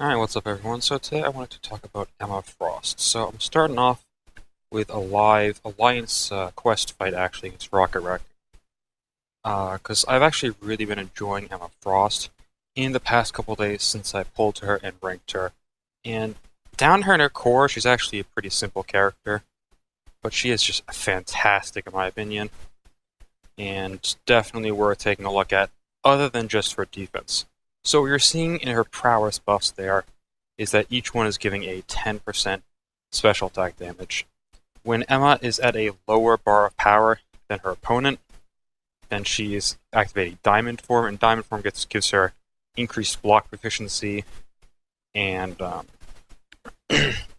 Alright, what's up everyone? So today I wanted to talk about Emma Frost. So I'm starting off with a live Alliance quest fight actually against Rocket Raccoon. Because I've actually really been enjoying Emma Frost in the past couple days since I pulled her and ranked her. And down her in her core, she's actually a pretty simple character, but she is just fantastic in my opinion, and definitely worth taking a look at, other than just for defense. So what you're seeing in her prowess buffs there is that each one is giving a 10% special attack damage. When Emma is at a lower bar of power than her opponent, then she is activating Diamond Form, and Diamond Form gives her increased block proficiency, and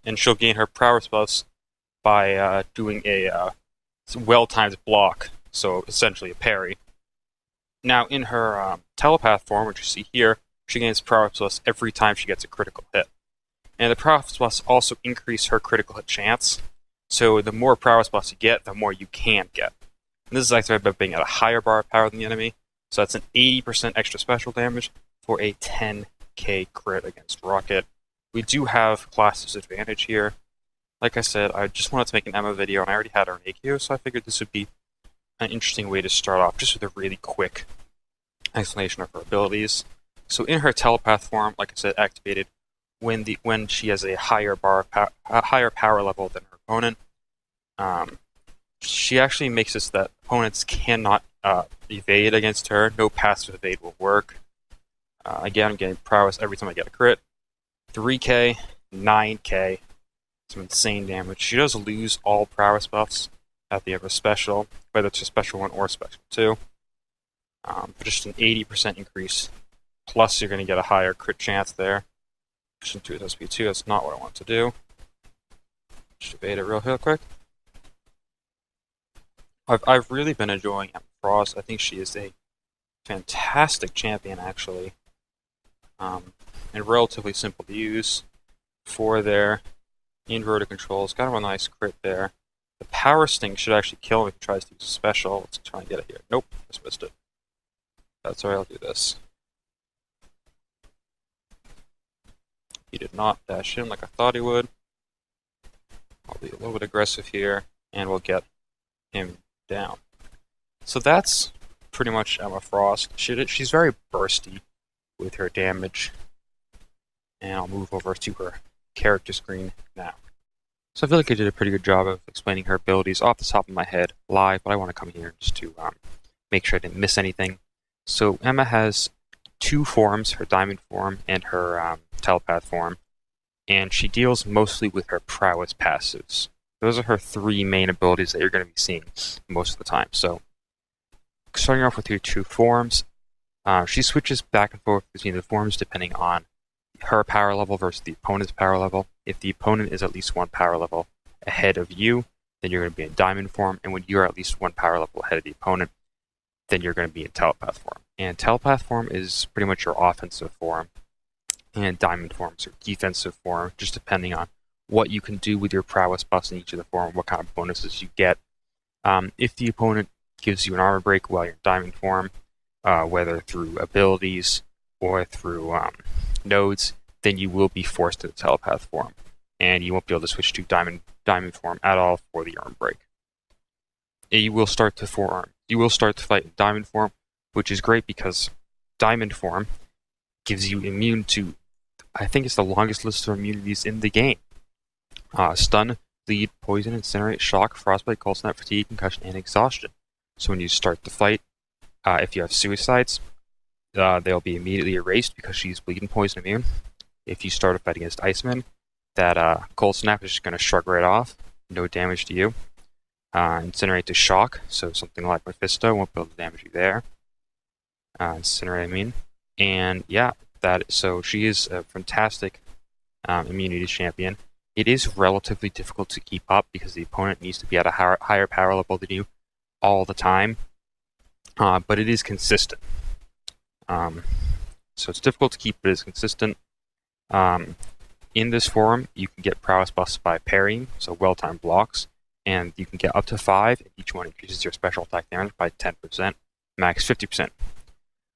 and she'll gain her prowess buffs by doing a well-timed block, so essentially a parry. Now, in her Telepath form, which you see here, she gains prowess plus every time she gets a critical hit. And the prowess plus also increase her critical hit chance, so the more prowess plus you get, the more you can get. And this is activated by being at a higher bar of power than the enemy, so that's an 80% extra special damage for a 10k crit against Rocket. We do have class disadvantage here. Like I said, I just wanted to make an Emma video, and I already had her in AQ, so I figured this would be an interesting way to start off, just with a really quick explanation of her abilities. So in her Telepath form, like I said, activated when she has a higher power level than her opponent. She actually makes it so that opponents cannot evade against her. No passive evade will work. Again, I'm getting prowess every time I get a crit. 3k, 9k, some insane damage. She does lose all prowess buffs at the end of a special, whether it's a special 1 or a special 2. But just an 80% increase. Plus, you're going to get a higher crit chance there. Option 2 is SP2, that's not what I want to do. Just evade it real quick. I've really been enjoying Emma Frost. I think she is a fantastic champion, actually. And relatively simple to use. 4 there. Inverted controls, kind of a nice crit there. The power sting should actually kill him if he tries to use a special. Let's try and get it here. Nope, just missed it. That's alright, I'll do this. He did not dash in like I thought he would. I'll be a little bit aggressive here, and we'll get him down. So that's pretty much Emma Frost. She's very bursty with her damage. And I'll move over to her character screen now. So I feel like I did a pretty good job of explaining her abilities off the top of my head live, but I want to come here just to make sure I didn't miss anything. So Emma has 2 forms, her Diamond form and her Telepath form, and she deals mostly with her prowess passives. Those are her 3 main abilities that you're going to be seeing most of the time. So starting off with your 2 forms, she switches back and forth between the forms depending on her power level versus the opponent's power level. If the opponent is at least 1 power level ahead of you, then you're going to be in Diamond form, and when you're at least 1 power level ahead of the opponent, then you're going to be in Telepath form. And Telepath form is pretty much your offensive form, and Diamond form is your defensive form, just depending on what you can do with your prowess buffs in each of the form, what kind of bonuses you get. If the opponent gives you an armor break while you're in Diamond form, whether through abilities or through nodes, then you will be forced to the Telepath form, and you won't be able to switch to Diamond form at all for the arm break. You will start to fight in Diamond form, which is great because Diamond form gives you immune to, I think it's the longest list of immunities in the game. Stun, bleed, poison, incinerate, shock, frostbite, cold snap, fatigue, concussion, and exhaustion. So when you start the fight, if you have suicides, they'll be immediately erased because she's bleed and poison immune. If you start a fight against Iceman, that cold snap is just going to shrug right off, no damage to you. Incinerate to shock, so something like Mephisto won't be able to damage you there. Incinerate, I mean. And yeah, so she is a fantastic immunity champion. It is relatively difficult to keep up because the opponent needs to be at a higher power level than you all the time, but it is consistent. So it's difficult to keep, but it's consistent. In this form, you can get prowess buffs by parrying, so well-timed blocks, and you can get up to 5, and each one increases your special attack damage by 10%, max 50%.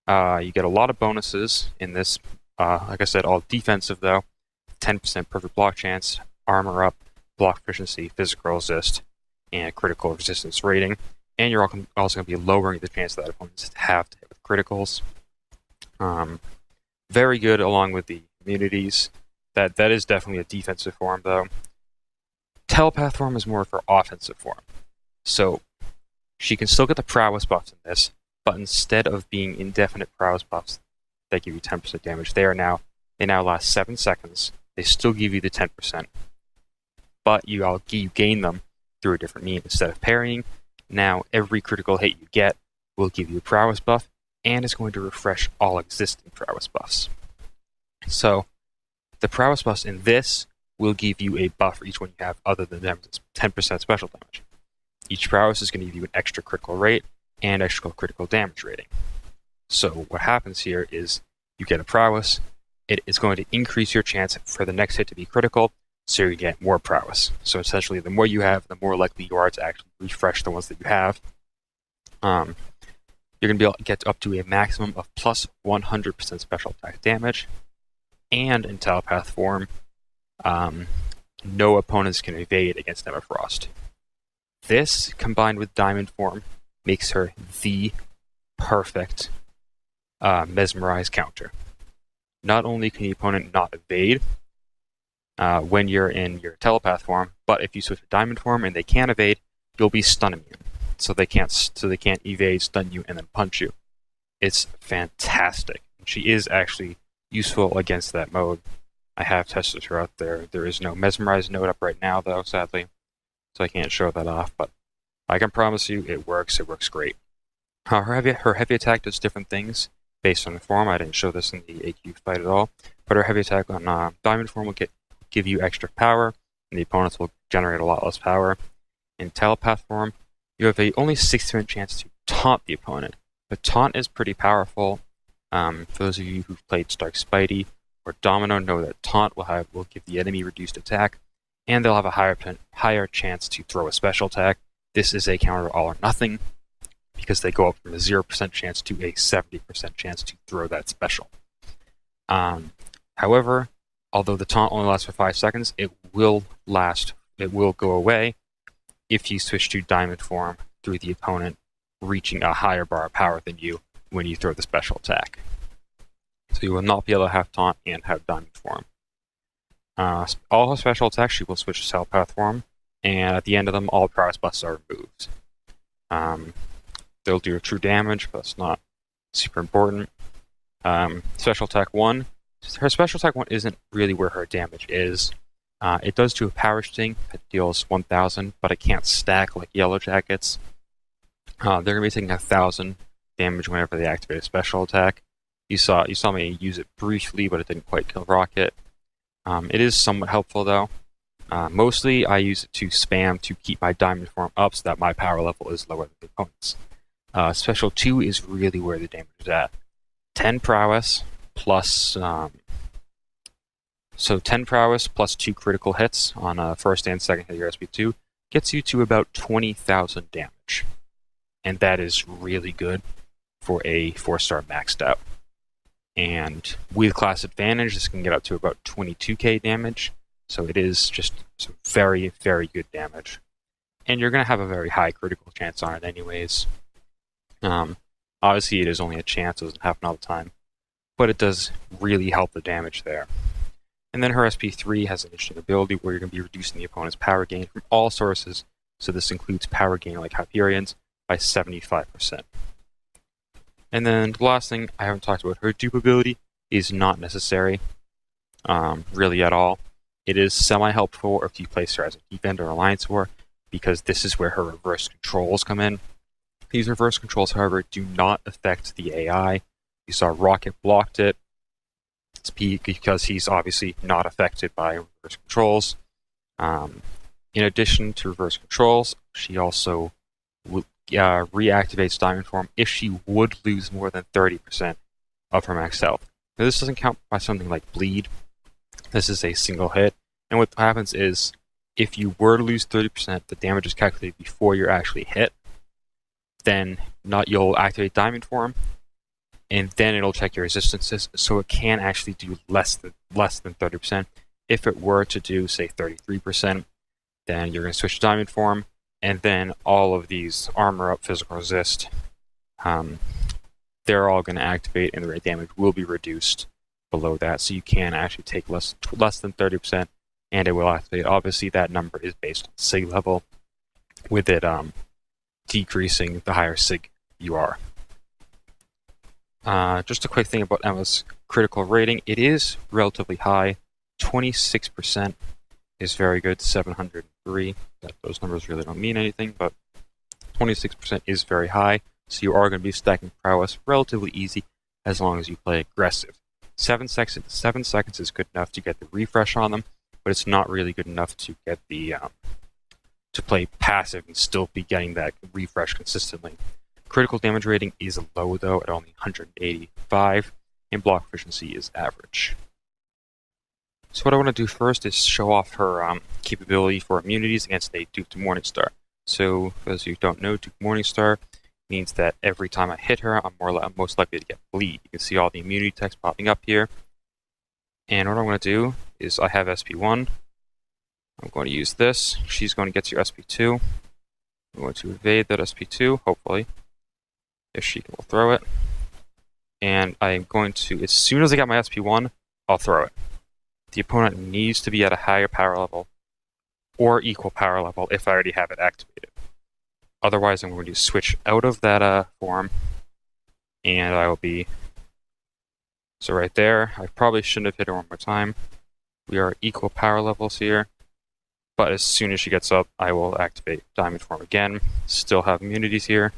You get a lot of bonuses in this like I said, all defensive though. 10% perfect block chance, armor up, block efficiency, physical resist, and critical resistance rating. And you're also going to be lowering the chance that opponents have to hit with criticals. Very good along with the immunities. That is definitely a defensive form though. Telepath form is more for offensive form. So she can still get the prowess buffs in this, but instead of being indefinite prowess buffs that give you 10% damage, they now last 7 seconds. They still give you the 10%, but you gain them through a different means. Instead of parrying, now every critical hit you get will give you a prowess buff, and is going to refresh all existing prowess buffs. So the prowess buffs in this will give you a buff for each one you have other than 10% special damage. Each prowess is going to give you an extra critical rate and extra critical damage rating. So what happens here is you get a prowess, it is going to increase your chance for the next hit to be critical, so you get more prowess. So essentially, the more you have, the more likely you are to actually refresh the ones that you have. You're going to be able to get up to a maximum of plus 100% special attack damage, and in Telepath form, no opponents can evade against Neverfrost. This, combined with Diamond form, makes her the perfect Mesmerize counter. Not only can the opponent not evade when you're in your Telepath form, but if you switch to Diamond form and they can't evade, you'll be stun immune. So they can't evade, stun you, and then punch you. It's fantastic. She is actually useful against that mode. I have tested her out there. There is no Mesmerize node up right now, though, sadly, so I can't show that off. But I can promise you, it works. It works great. Her heavy attack does different things based on the form. I didn't show this in the AQ fight at all, but her heavy attack on Diamond form will give you extra power, and the opponents will generate a lot less power. In Telepath form, you have a only 60% chance to taunt the opponent, but taunt is pretty powerful. For those of you who've played Stark Spidey or Domino, know that taunt will give the enemy reduced attack, and they'll have a higher chance to throw a special attack. This is a counter all or nothing, because they go up from a 0% chance to a 70% chance to throw that special. However, although the taunt only lasts for 5 seconds, it will go away if you switch to Diamond form through the opponent reaching a higher bar of power than you when you throw the special attack. So you will not be able to have taunt and have Diamond form. All her special attacks, she will switch to Telepath form, and at the end of them, all prowess buffs are removed. They'll do true damage, but it's not super important. Special attack 1. Her special attack 1 isn't really where her damage is. It does do a power sting that deals 1,000, but it can't stack like Yellow Jackets. They're going to be taking 1,000 damage whenever they activate a special attack. You saw me use it briefly, but it didn't quite kill Rocket. It is somewhat helpful though. Mostly I use it to spam to keep my Diamond form up so that my power level is lower than the opponent's. Special 2 is really where the damage is at. 10 prowess plus 10 prowess plus 2 critical hits on first and second hit of your SP2 gets you to about 20,000 damage. And that is really good for a 4-star maxed out. And with class advantage, this can get up to about 22k damage. So it is just some very, very good damage. And you're going to have a very high critical chance on it anyways. Obviously, it is only a chance, it doesn't happen all the time. But it does really help the damage there. And then her SP3 has an interesting ability where you're going to be reducing the opponent's power gain from all sources. So this includes power gain like Hyperions by 75%. And then the last thing I haven't talked about, her dupe ability is not necessary really at all. It is semi-helpful if you place her as a defender or alliance war, because this is where her reverse controls come in. These reverse controls, however, do not affect the AI. You saw Rocket blocked it. It's because he's obviously not affected by reverse controls. In addition to reverse controls, she also reactivates Diamond form if she would lose more than 30% of her max health. Now, this doesn't count by something like bleed. This is a single hit, and what happens is if you were to lose 30%, the damage is calculated before you're actually hit. Then you'll activate Diamond form, and then it'll check your resistances, so it can actually do less than 30%. If it were to do, say, 33%, then you're going to switch to diamond form, and then all of these armor up, physical resist, they're all going to activate, and the rate damage will be reduced below that, so you can actually take less than 30%, and it will activate. Obviously, that number is based on sig level, with it decreasing the higher sig you are. Just a quick thing about Emma's critical rating. It is relatively high. 26% is very good. 703. Those numbers really don't mean anything, but 26% is very high. So you are going to be stacking prowess relatively easy as long as you play aggressive. 7 seconds is good enough to get the refresh on them, but it's not really good enough to get the to play passive and still be getting that refresh consistently. Critical damage rating is low, though, at only 185, and block efficiency is average. So what I want to do first is show off her capability for immunities against a duped Morningstar. So, for those of you who don't know, duped Morningstar means that every time I hit her, I'm most likely to get bleed. You can see all the immunity text popping up here. And what I'm going to do is I have SP1. I'm going to use this. She's going to get to your SP2. I'm going to evade that SP2, hopefully. If she will throw it. And I'm going to, as soon as I get my SP1, I'll throw it. The opponent needs to be at a higher power level or equal power level if I already have it activated. Otherwise, I'm going to switch out of that form, and I will be... So right there, I probably shouldn't have hit her one more time. We are equal power levels here. But as soon as she gets up, I will activate diamond form again. Still have immunities here.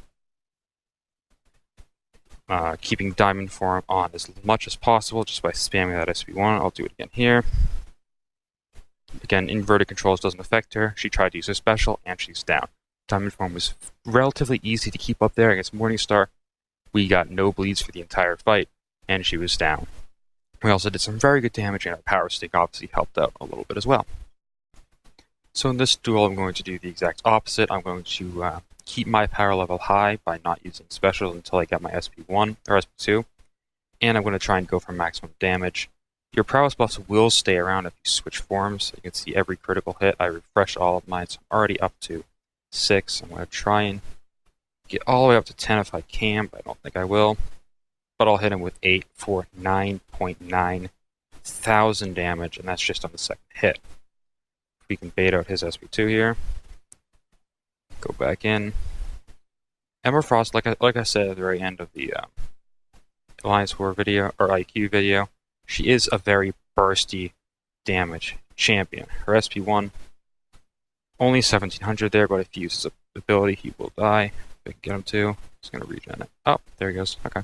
Keeping diamond form on as much as possible just by spamming that SP1. I'll do it again here. Again, inverted controls doesn't affect her. She tried to use her special, and she's down. Diamond form was relatively easy to keep up there against Morningstar. We got no bleeds for the entire fight, and she was down. We also did some very good damage, and our power stick obviously helped out a little bit as well. So in this duel, I'm going to do the exact opposite. I'm going to keep my power level high by not using specials until I get my SP1 or SP2, and I'm going to try and go for maximum damage. Your prowess buffs will stay around if you switch forms. You can see every critical hit. I refresh all of mine, so I'm already up to 6. I'm going to try and get all the way up to 10 if I can, but I don't think I will. But I'll hit him with 8 for 9.9 thousand damage, and that's just on the second hit. We can bait out his SP2 here. Go back in. Emma Frost, like I said at the very end of the Alliance War video, or IQ video, she is a very bursty damage champion. Her SP1, only 1700 there, but if he uses an ability, he will die. If I can get him to, he's going to regen it. Oh, there he goes. Okay.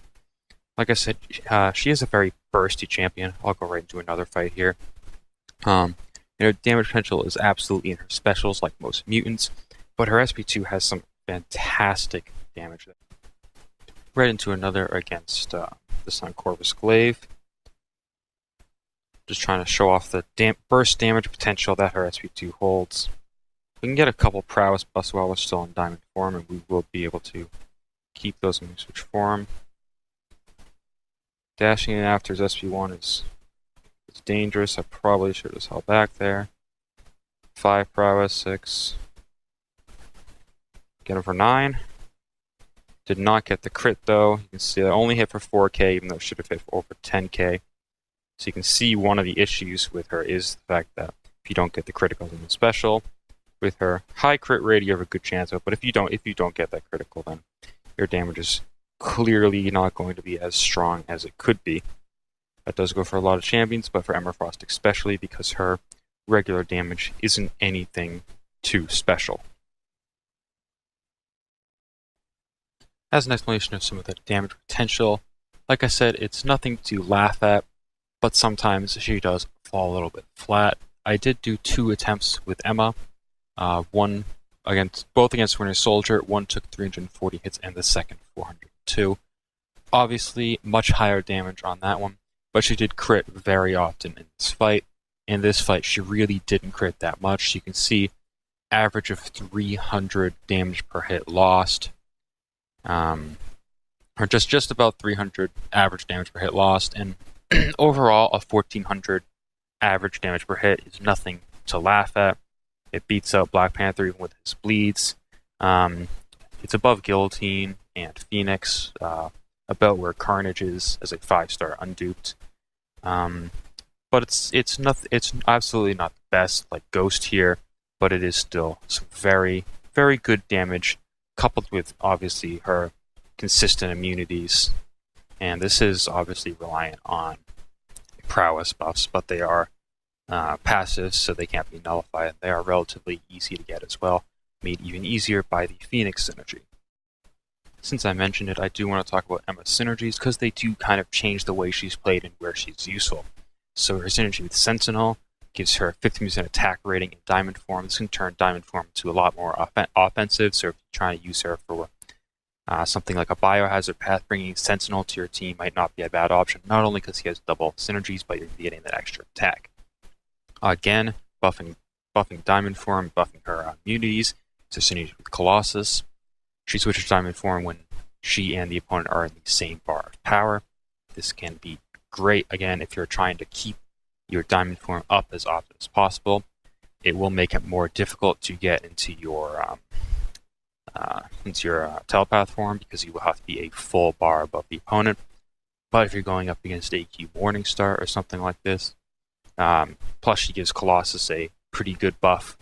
Like I said, she is a very bursty champion. I'll go right into another fight here. Damage potential is absolutely in her specials, like most mutants, but her SP2 has some fantastic damage. Right into another against this time Corvus Glaive. Just trying to show off the burst damage potential that her SP2 holds. We can get a couple prowess buffs while we're still in diamond form, and we will be able to keep those when we switch form. Dashing in after his SP1 is dangerous. I probably should have just held back there. 5 prowess, 6. Get him for 9. Did not get the crit though. You can see I only hit for 4k, even though it should have hit for over 10k. So you can see one of the issues with her is the fact that if you don't get the critical in the special, with her high crit rate, you have a good chance of it. But if you don't get that critical, then your damage is clearly not going to be as strong as it could be. That does go for a lot of champions, but for Emma Frost especially, because her regular damage isn't anything too special. As an explanation of some of the damage potential, like I said, it's nothing to laugh at, but sometimes she does fall a little bit flat. I did do 2 attempts with Emma, both against Winter Soldier. One took 340 hits, and the second 402. Obviously, much higher damage on that one, but she did crit very often in this fight. In this fight, she really didn't crit that much. You can see average of 300 damage per hit lost. or just about 300 average damage per hit lost, and overall a 1400 average damage per hit is nothing to laugh at. It beats out Black Panther even with his bleeds. It's above Guillotine and Phoenix, about where Carnage is as a 5-star unduped. But it's absolutely not the best like Ghost here, but it is still some very, very good damage, coupled with obviously her consistent immunities. And this is obviously reliant on prowess buffs, but they are passives, so they can't be nullified. They are relatively easy to get as well, made even easier by the Phoenix synergy. Since I mentioned it, I do want to talk about Emma's synergies, because they do kind of change the way she's played and where she's useful. So her synergy with Sentinel gives her 50% attack rating in Diamond form. This can turn Diamond form into a lot more offensive, so if you're trying to use her for something like a biohazard path, bringing Sentinel to your team might not be a bad option, not only because he has double synergies, but you're getting that extra attack. Again, buffing Diamond form, buffing her immunities, so synergy with Colossus. She switches Diamond form when she and the opponent are in the same bar of power. This can be great, again, if you're trying to keep your Diamond form up as often as possible. It will make it more difficult to get into your Telepath form, because you will have to be a full bar above the opponent. But if you're going up against AQ Morningstar or something like this, plus she gives Colossus a pretty good buff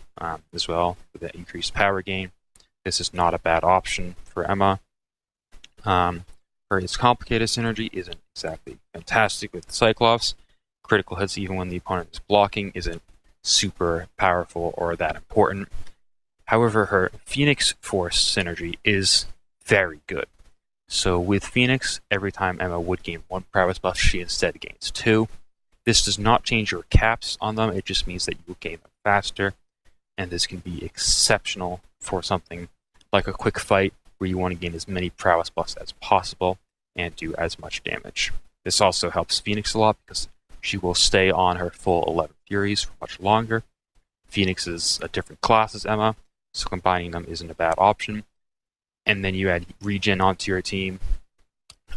as well with that increased power gain. This is not a bad option for Emma. Her complicated synergy isn't exactly fantastic with Cyclops. Critical hits even when the opponent is blocking isn't super powerful or that important. However, her Phoenix Force synergy is very good. So with Phoenix, every time Emma would gain 1 prowess buff, she instead gains 2. This does not change your caps on them, it just means that you will gain them faster, and this can be exceptional for something like a quick fight where you want to gain as many prowess buffs as possible and do as much damage. This also helps Phoenix a lot because she will stay on her full 11 Furies for much longer. Phoenix is a different class as Emma, so combining them isn't a bad option. And then you add regen onto your team.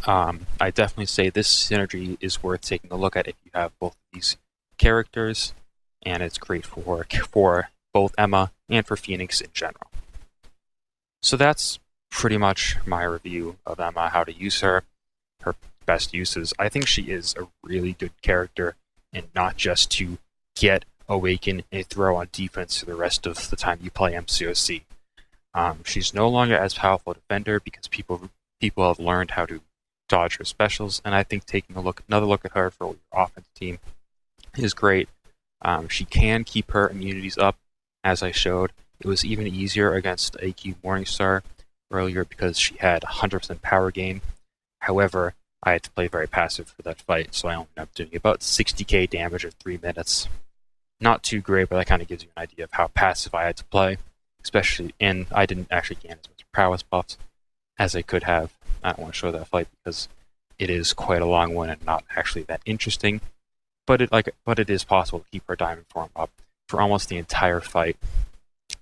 I definitely say this synergy is worth taking a look at if you have both of these characters, and it's great for both Emma and for Phoenix in general. So that's pretty much my review of Emma, how to use her, her best uses. I think she is a really good character, and not just to get Awaken and throw on defense for the rest of the time you play MCOC. She's no longer as powerful a defender because people have learned how to dodge her specials, and I think taking another look at her for your offense team is great. She can keep her immunities up, as I showed. It was even easier against AQ Morningstar earlier because she had 100% power gain. However, I had to play very passive for that fight, so I ended up doing about 60k damage in 3 minutes. Not too great, but that kind of gives you an idea of how passive I had to play, especially, and I didn't actually gain as much prowess buffs as I could have. I don't want to show that fight because it is quite a long one and not actually that interesting, but it is possible to keep her diamond form up for almost the entire fight.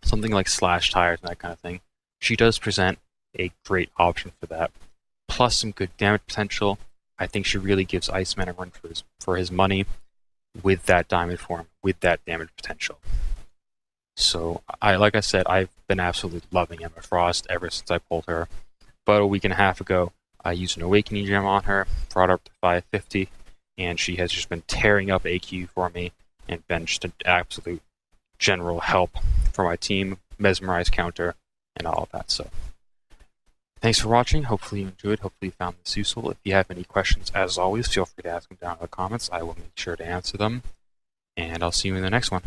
Something like slash tires and that kind of thing. She does present a great option for that, plus some good damage potential. I think she really gives Iceman a run for his money with that diamond form, with that damage potential. So, like I said, I've been absolutely loving Emma Frost ever since I pulled her. About a week and a half ago, I used an Awakening Gem on her, brought her up to 550, and she has just been tearing up AQ for me and been just an absolute general help for my team, mesmerize counter, and all of that. So, thanks for watching. Hopefully you enjoyed. Hopefully you found this useful. If you have any questions, as always, feel free to ask them down in the comments. I will make sure to answer them. And I'll see you in the next one.